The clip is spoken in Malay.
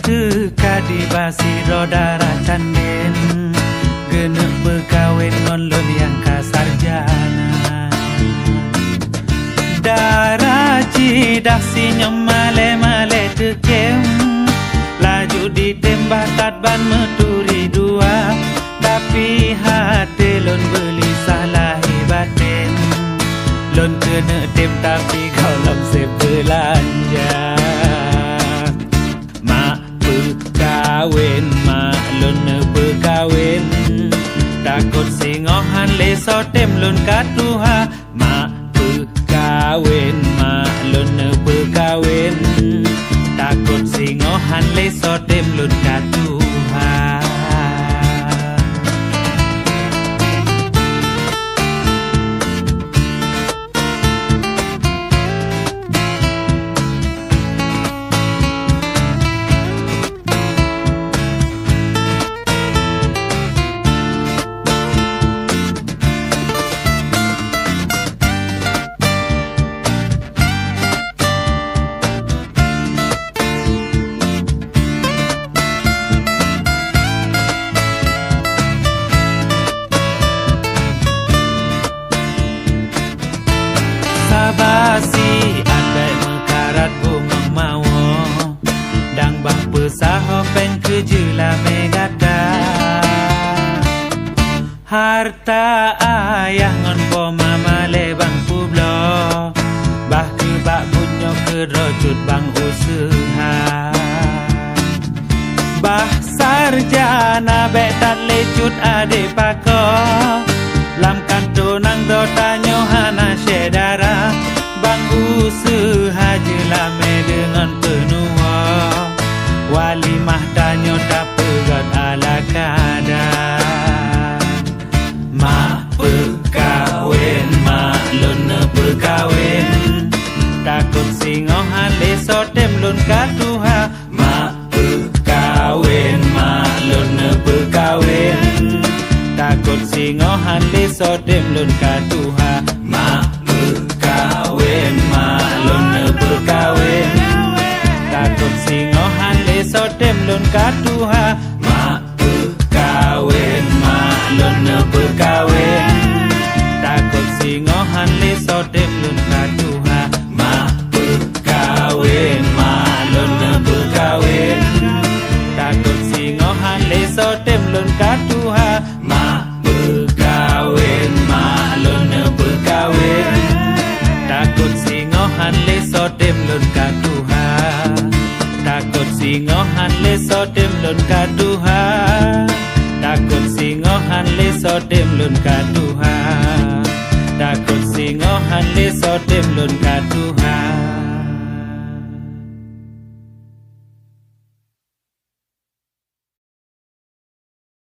tu kadibasi rodara canden Genek berkawin non lon yang kasarjana Daraji daksi nyemale-male tekem Laju ditembak tatban meturi dua Tapi hati lon beli salah batin Lon kena tem tapi kau lom sebelanja Mak berkawin, mak lon berkawin Takut singohan leso tem lon katuha Mak berkawin, mak lon berkawin Takut singohan leso tem lon katuha Basi adai mekarat bumang mawo Dang bang pesaho pen kejela megada Harta ayah ngon po mama lebang publo Bah ke bak bunyo ke rojut bang usaha Bah sarjana betan lecut ade pako Lam kanto nang do tanyo hana syedara Bang usaha jelame dengan penua Walimah tanyo tak pegat ala kadar Mak berkawin, mak lon berkawin Takut singohan leso tem lon katuha Mak berkawin, mak lon berkawin Takut singohan leso dem lon katuha Mak berkawin, mak lon berkawin Takut singohan leso dem lon katuha Mak berkawin, mak lon berkawin Takut singohan leso dem lon katuha Mak berkawin, mak lon berkawin Takut singohan leso dem lon katuha Mak berkawin, mak lon berkawin Takut singohan leso dem lon katuha Takut singohan leso dem lon katuha Takut singohan leso dem lon katuha Takut singohan leso dem lon katuha